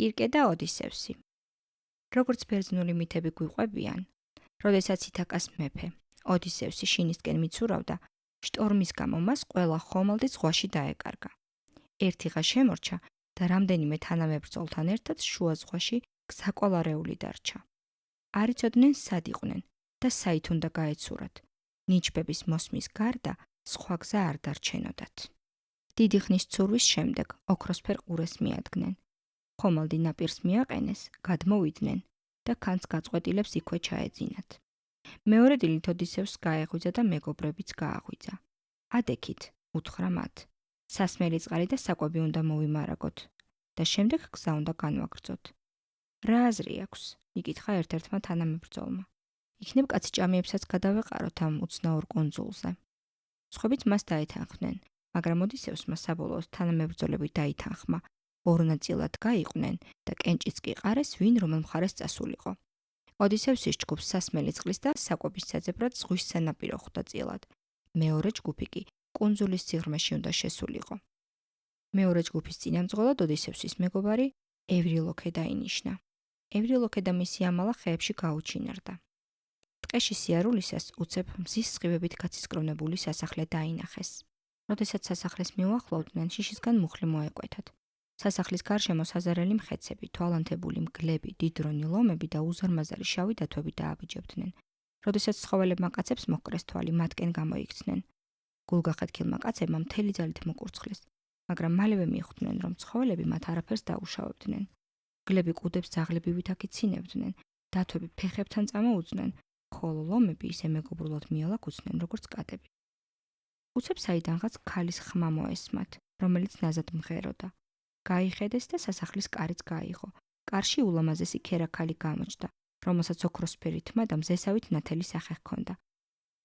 კირკე და ოდისევსი. როგორც ბერძნული მითები გვიყვებიან, როდესაც ითაკას მეფე ოდისევსი შინისკენ მიცურავდა, შტორმის გამო მას ყველა ხომალდი ზღვაში დაეკარგა. ერთი ღა შემორჩა და რამდენიმე თანამებრძოლთან ერთად შუა ზღვაში გზაკვალარეული დარჩა. არ იცოდნენ სად იყვნენ და საით უნდა გაეცურათ. ნიჩბების მოსმის გარდა სხვა გზა არ დარჩენოდათ. დიდი ხნის ცურვის შემდეგ ოქროსფერ ყურეს მიადგნენ. ხომალდი ნაპირს მიაყენეს, გადმოვიდნენ და ქანს გაწყვეტილებს იქვე ჩაეძინათ. მეორე დილით ოდისევსს გაეღვიძა და მეგობრებიც გააღვიძა. ადექით, უთხრა მათ. სასმელი წყალი და საკვები უნდა მოვიმარაგოთ და შემდეგ გზა უნდა განვაგრძოთ. რა აზრი აქვს? იკითხა ერთ-ერთმა თანამებრძოლმა. იქნებ კაცი ჭამიებსაც გადავეყაროთ ამ უცნაურ კუნძულზე. სხვებიც მას დაეთანხმდნენ, მაგრამ ოდისევსმა საბოლოოდ თანამებრძოლები დაითანხმა. ორ ნაწილად გაიყვნენ და კენჭიც კი ყარეს, ვინ რომელ მხარეს წასულიყო. ოდისევსის ჯგუფს სასმელი წყლის და საკვების საძებრად ზღვის სანაპირო ხვდა წილად. მეორე ჯგუფი კი კუნძულის სიღრმეში უნდა შესულიყო. მეორე ჯგუფის წინამძღოლად ოდისევსის მეგობარი ევრილოქე დაინიშნა. ევრილოქე და მისი ამალა ხეებში გაუჩინარდა. ტყეში სიარულისას უცებ მზის სხივებით გაცისკრონებული სასახლე დაინახეს. როდესაც სასახლეს მიუახლოვდნენ, შიშისგან მუხლი მოეკვეთათ. სასახლის გარშემო საზარელი მხეცები, თვალანთებული მგლები, დიდრონი ლომები და უზარმაზარი შავი დათვები დააბიჯებდნენ. როდესაც ცხოველებმა კაცებს მოჰკრეს თვალი, მათკენ გამოიქცნენ. გულგახეთქილმა კაცებმა მთელი ძალით მოკურცხლეს, მაგრამ მალევე მიხვდნენ, რომ ცხოველები მათ არაფერს დაუშავებდნენ. მგლები ყუდებს ძაღლებივით აკიცინებდნენ, დათვები ფეხებთან წამოუწდნენ, ხოლო ლომები ისე მეგობრულად მიალაგუცდნენ, როგორც კატები. უცებ საიდანღაც ქალის ხმა მოესმათ, რომელიც ნაზად მღეროდა. გაიხედეს და სასახლის კარიც გაიღო. კარში ულამაზესი ქერაქალი გამოჩნდა, რომელსაც ოქროსფერი თმა და მზესავით ნათელი სახე ჰქონდა.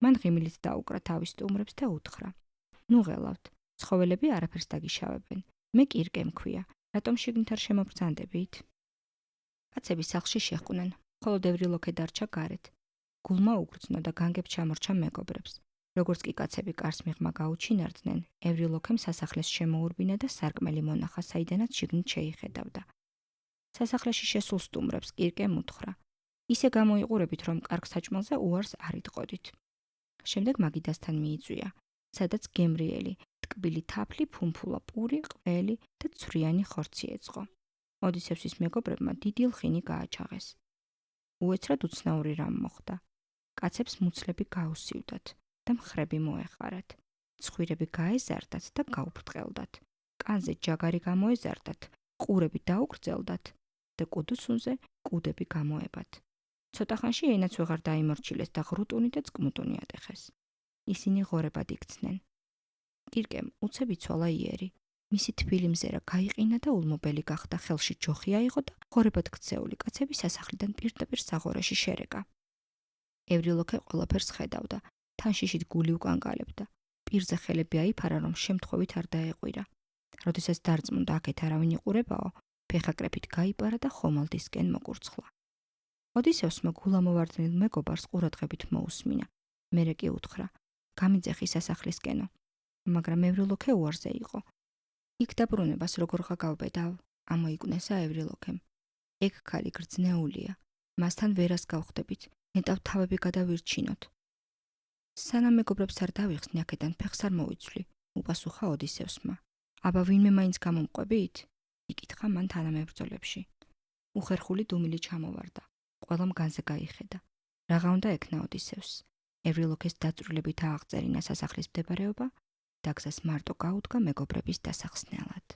მან ღიმილით დაუკრა თავის სტუმრებს და უთხრა: "ნუ ღელავთ, ცხოველები არაფერს დაგიშავებენ. მე კირკე მქვია, რატომ შიგნით არ შემობრძანდებით?" კაცები სახლში შეჰყვნენ, ხოლო ევრილოქე დარჩა გარეთ. გულმა უგრძნო და განგებ ჩამორჩა მეგობრებს. როგორც კი კაცები კარს მიღმა გაუჩინარდნენ, ევრილოქემ სასახლეს შემოურბინა და სარკმელი მონახა, საიდანაც შიგნით შეიხედავდა. სასახლეში შესულ სტუმრებს კირკემ უთხრა: "ისე გამოიყურებით, რომ კარგ საჭმელზე უარს არ იტყოდით." შემდეგ მაგიდასთან მიიწვია, სადაც გემრიელი, ტკბილი თაფლი, ფუმფულა პური, ყველი და ცვრიანი ხორცი ეწყო. ოდისევსის მეგობრებმა დიდი ლხინი გააჩაღეს. უეცრად უცნაური რამ მოხდა. კაცებს მუცლები გაუსივდათ და მხრები მოეხარათ. ცხვირები გაეზარდათ და გაუბრტყელდათ. კანზე ჯაგარი გამოეზარდათ, ყურები დაუგრძელდათ და კუდუსუნზე კუდები გამოებათ. ცოტა ხანში ენაც ვეღარ დაიმორჩილეს და ღრუტუნი და წკმუტუნი ატეხეს. ისინი ღორებად იქცნენ. კირკემ უცებ იცვალა იერი. მისი თბილი მზერა გაიყინა და ულმობელი გახდა, ხელში ჯოხი აიღო და ღორებად ქცეული კაცები სასახლიდან პირდაპირ საღორაში შერეკა. ევრილოქე ყველაფერს ხედავდა, თანშიშით გული უკან გალებდა. პირზე ხელები აიფარა, რომ შემთხვევით არ დაეყვირა. როდესაც დარწმუნდა აქეთ არავინ იყურებაო, ფეხაკრეფით გაიპარა და ხომალდისკენ მოკურცხლა. ოდისევსმა გულამოვარდნილ მეგობარს ყურადღებით მოусმინა. მერე კი უთხრა: "გამიძეხი სასახლისკენო." მაგრამ ევრილოქე უარზე იყო. "იქ დაბრუნებას როგორ გავბედავ?" ამოიკვნესა ევრილოქემ. "ეგ ქალი გრძნეულია, მასთან ვერას გავხდებით, ნეტავ თავები გადავირჩინოთ." "სანამ მეგობრებს არ დავიხსნი, აქედან ფეხს არ მოვიცვლი," უპასუხა ოდისევსმა. "აბა ვინმე მაინც გამომყვებით?" იკითხა მან თანამებრძოლებში. უხერხული დუმილი ჩამოვარდა. ყველამ განზე გაიხედა. რაღა უნდა ექნა ოდისევსს. ევრილოქეს დაწვრილებით ააღწერინა სასახლის მდებარეობა და გზას მარტო გაუდგა მეგობრების დასახსნელად.